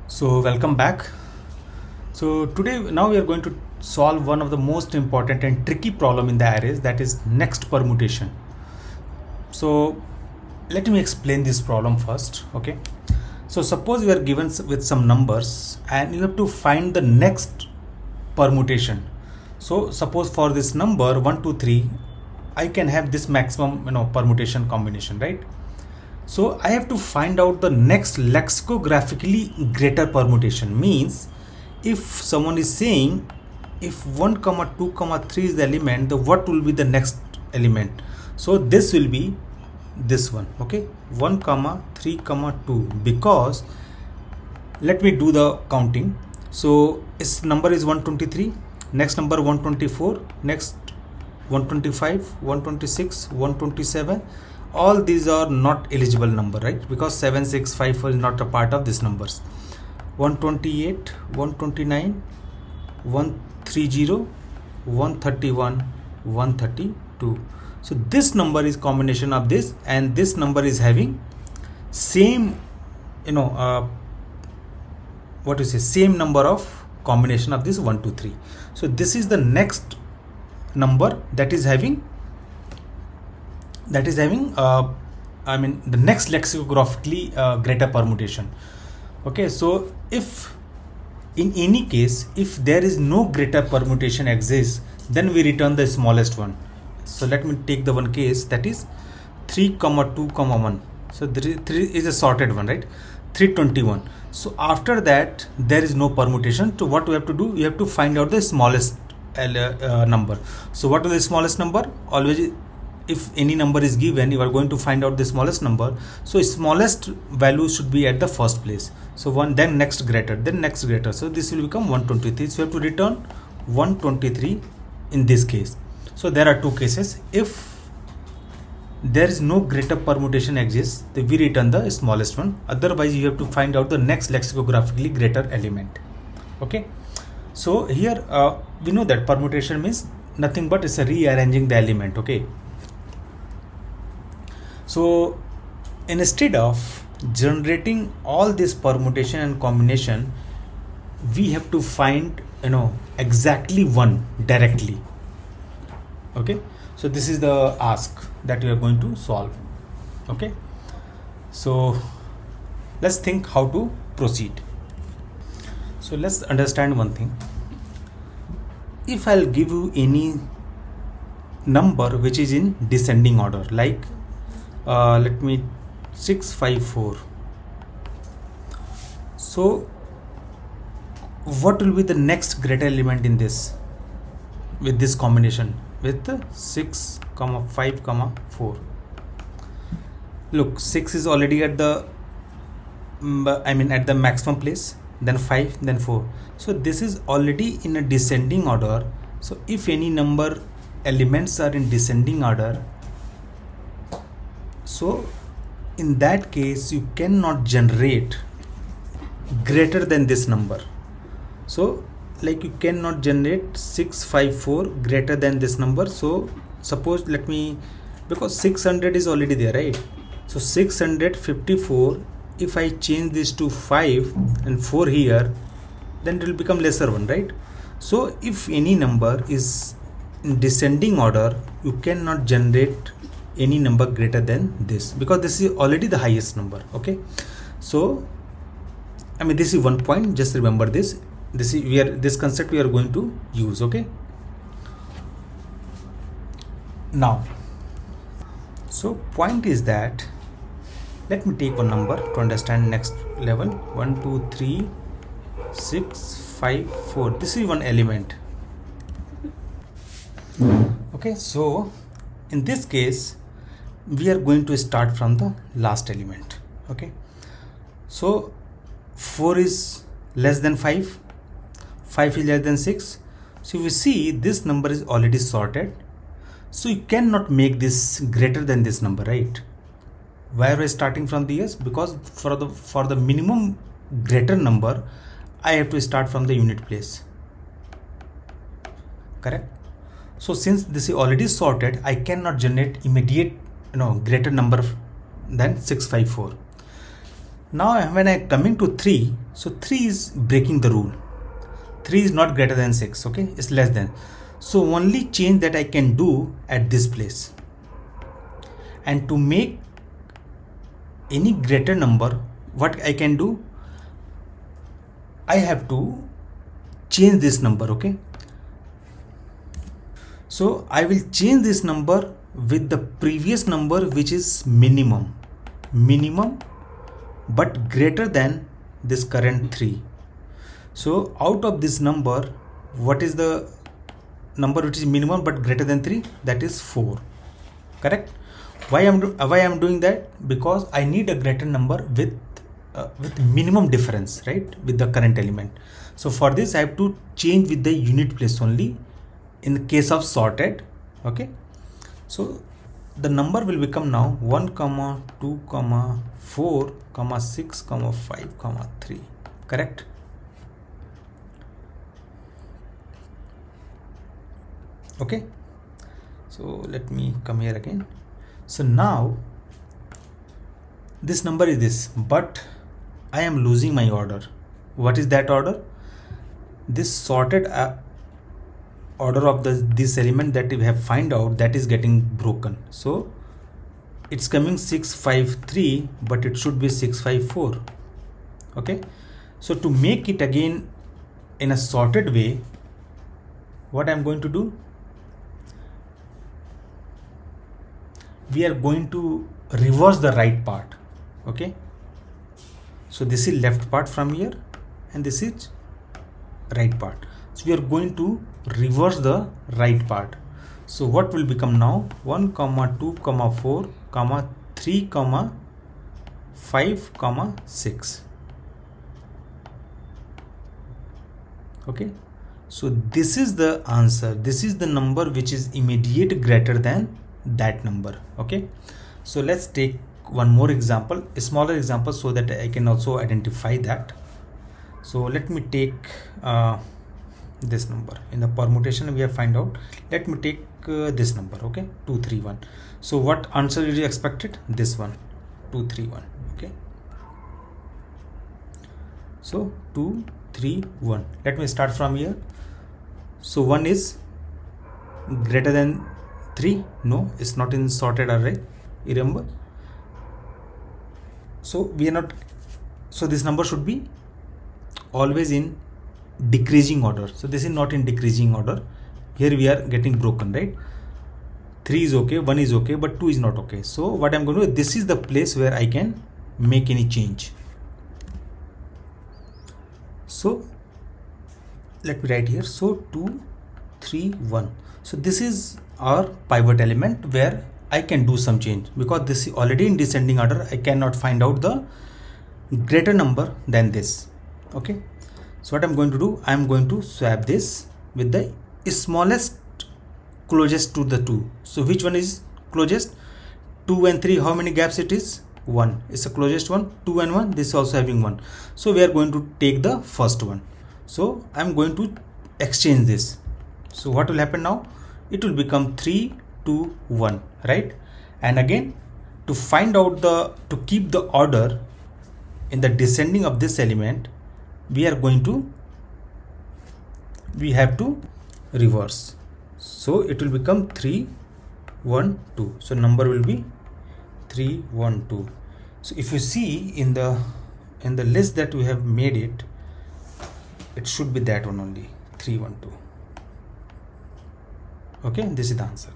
So welcome back. So today now we are going to solve one of the most important and tricky problem in the arrays, that is next permutation. So let me explain this problem first. Okay, so suppose you are given with some numbers and you have to find the next permutation. So suppose for this number 1 2 3 I can have this maximum permutation combination, right? So I have to find out the next lexicographically greater permutation. Means if someone is saying if 1 comma 2 comma 3 is the element, then what will be the next element? So this will be this one. Okay, 1 comma 3 comma 2, because let me do the counting. So its number is 123, next number 124, next 125, 126, 127. All these are not eligible number, right? Because 7 6 5 4 is not a part of these numbers. 128, 129, 130, 131, 132. So this number is combination of this, and this number is having same same number of combination of this 1 2 3. So this is the next number that is having the next lexicographically greater permutation. Okay, so if in any case if there is no greater permutation exists, then we return the smallest one. So let me take the one case, that is 3 comma 2 comma 1. So 3 is a sorted one, right? 321. So after that there is no permutation. So what we have to do, you have to find out the smallest number. So what is the smallest number? Always if any number is given, you are going to find out the smallest number. So smallest value should be at the first place. So one, then next greater, then next greater. So this will become 123. So you have to return 123 in this case. So there are two cases. If there is no greater permutation exists, then we return the smallest one. Otherwise you have to find out the next lexicographically greater element. Okay, so here we know that permutation means nothing but it's a rearranging the element. Okay, so instead of generating all this permutation and combination, we have to find exactly one directly. Okay, so this is the ask that we are going to solve. Okay, so let's think how to proceed. So let's understand one thing. If I'll give you any number which is in descending order, like let me 654. So what will be the next greater element in this, with this combination, with 6 comma 5 comma 4? Look, 6 is already at the at the maximum place, then 5, then 4. So this is already in a descending order. So if any number elements are in descending order, so in that case you cannot generate greater than this number. So like you cannot generate 654 greater than this number. So suppose because 600 is already there, right? So 654, if I change this to 5 and 4 here, then it will become lesser one, right? So if any number is in descending order, you cannot generate any number greater than this, because this is already the highest number. Okay, so this is one point, just remember this. This concept we are going to use. Okay, now so point is that, let me take one number to understand next level. 1 2 3 6 5 4. This is one element. Okay, so in this case we are going to start from the last element. Okay, so 4 is less than 5, 5 is less than 6. So you see this number is already sorted, so you cannot make this greater than this number, right? Why are we starting from the S? Because for the minimum greater number I have to start from the unit place, correct? So since this is already sorted, I cannot generate immediate greater number than 654. Now when I coming to 3, so 3 is breaking the rule. 3 is not greater than 6, okay, it's less than. So only change that I can do at this place. And to make any greater number, what I can do, I have to change this number, okay. So I will change this number with the previous number, which is minimum but greater than this current 3. So out of this number, what is the number which is minimum but greater than 3? That is 4. Correct? Why I'm doing that? Because I need a greater number with minimum difference, right, with the current element. So for this I have to change with the unit place only in the case of sorted. Okay, so the number will become now 1 comma 2 comma 4 comma 6 comma 5 comma 3. Correct? Okay, so let me come here again. So now this number is this, but I am losing my order. What is that order? This sorted order of this element that we have find out, that is getting broken. So it's coming 653, but it should be 654. Okay, so to make it again in a sorted way, what I'm going to do, we are going to reverse the right part. Okay, so this is left part from here and this is right part. So we are going to reverse the right part. So what will become now? 1 comma 2 comma 4 comma 3 comma 5 comma 6. Okay, so this is the answer. This is the number which is immediate greater than that number. Okay, so let's take one more example, a smaller example, so that I can also identify that. So let me take this number in the permutation we have find out. Let me take this number, okay, 231. So what answer is expected? This one, 231. Okay, so 231. Let me start from here. So 1 is greater than 3. No, it's not in sorted array. You remember? So we are not. So this number should be always in decreasing order. So this is not in decreasing order. Here we are getting broken, right? 3 is okay, 1 is okay, but 2 is not okay. So what I'm going to do, this is the place where I can make any change. So let me write here. So 2 3 1. So this is our pivot element where I can do some change, because this is already in descending order. I cannot find out the greater number than this. Okay, so what I'm going to do, I'm going to swap this with the smallest closest to the 2. So which one is closest? 2 and 3, how many gaps it is? 1 is the closest one. 2 and 1, this is also having 1. So we are going to take the first one. So I'm going to exchange this. So what will happen now? It will become 3 2 1, right? And again, to find out to keep the order in the descending of this element, we have to reverse. So it will become 3 1 2. So number will be 3 1 2. So if you see in the list that we have made it, it should be that one only, 3 1 2. Okay, this is the answer.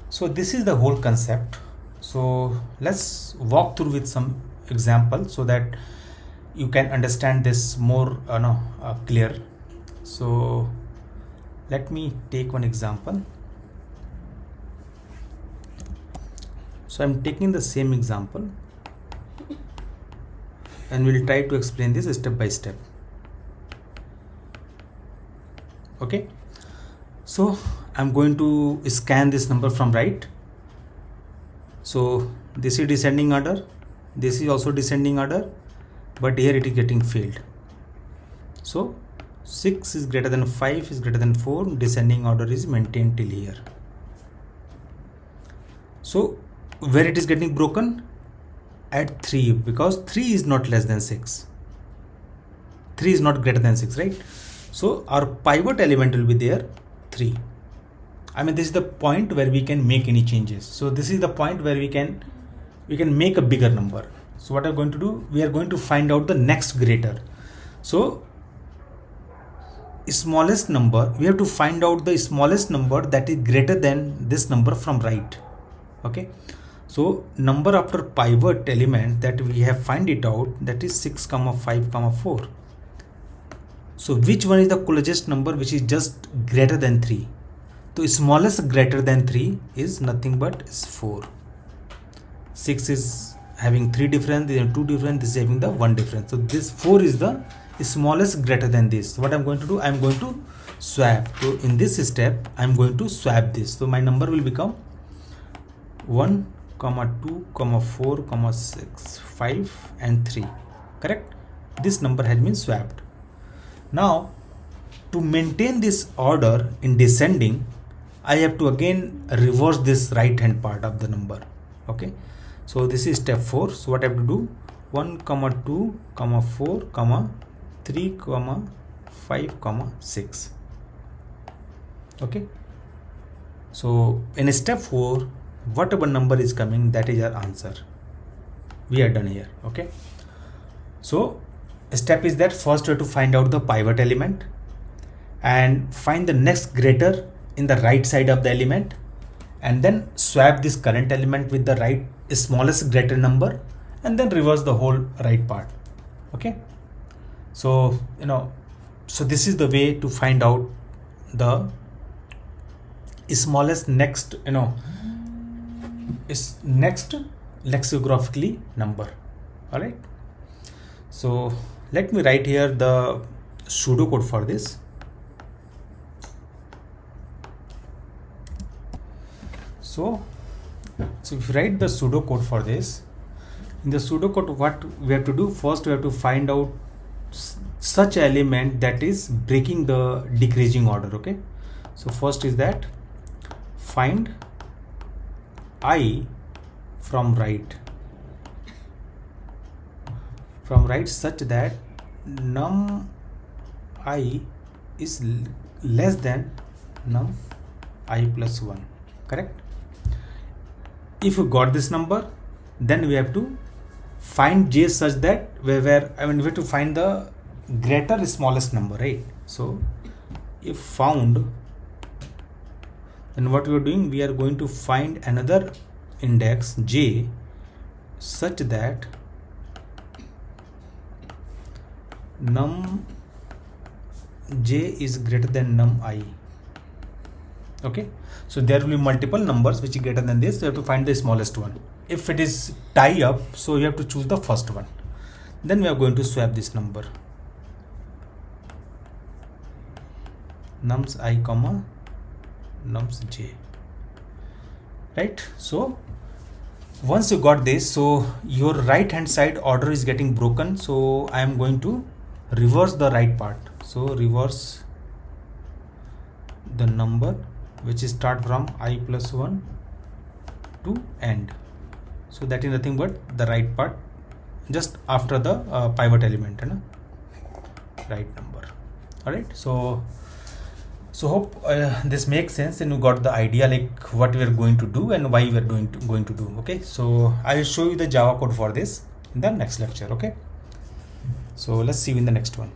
So this is the whole concept. So let's walk through with some example so that you can understand this more clear. So let me take one example. So I'm taking the same example and we'll try to explain this step by step. Okay, so I'm going to scan this number from right. So this is descending order, this is also descending order, but here it is getting failed. So 6 is greater than 5 is greater than 4, descending order is maintained till here. So where it is getting broken? add 3 because 3 is not less than 6. 3 is not greater than 6, right? So our pivot element will be there 3. I mean, this is the point where we can make any changes. So this is the point where we can make a bigger number. So what I'm going to do, we are going to find out the next greater. So smallest number, we have to find out the smallest number that is greater than this number from right. Okay, so number after pivot element that we have find it out, that is 6, 5, 4. So which one is the closest number which is just greater than 3? So smallest greater than 3 is nothing but 4. 6 is having 3 difference, then 2 difference, this is having the 1 difference. So this 4 is the smallest greater than this. So what I'm going to do, I'm going to swap. So in this step, I'm going to swap this. So my number will become 1, 2, 4, 6, 5 and 3. Correct? This number has been swapped. Now to maintain this order in descending, I have to again reverse this right hand part of the number. Okay, so this is step 4. So what I have to do, 1, 2, 4, 3, 5, 6. Okay, so in step 4, whatever number is coming, that is our answer. We are done here. Okay, so step is that first we have to find out the pivot element and find the next greater in the right side of the element, and then swap this current element with the right smallest greater number, and then reverse the whole right part. Okay, so so this is the way to find out the smallest next is next lexicographically number. All right, so let me write here the pseudocode for this. So if you write the pseudocode for this, in the pseudocode what we have to do, first we have to find out such element that is breaking the decreasing order. Okay, so first is that find I from right such that num I is less than num I plus 1. Correct? If you got this number, then we have to find j such that we have to find the greater smallest number, right? So if found, then what we are doing, we are going to find another index j such that num j is greater than num I. Okay, so there will be multiple numbers which is greater than this. So you have to find the smallest one. If it is tie up, so you have to choose the first one. Then we are going to swap this number nums I comma nums j, right? So once you got this, so your right hand side order is getting broken. So I am going to reverse the right part. So reverse the number which is start from I plus 1 to end. So that is nothing but the right part just after the pivot element, right number. All right, so hope this makes sense and you got the idea like what we are going to do and why we are going to do. Okay, so I will show you the Java code for this in the next lecture. Okay, so let's see you in the next one.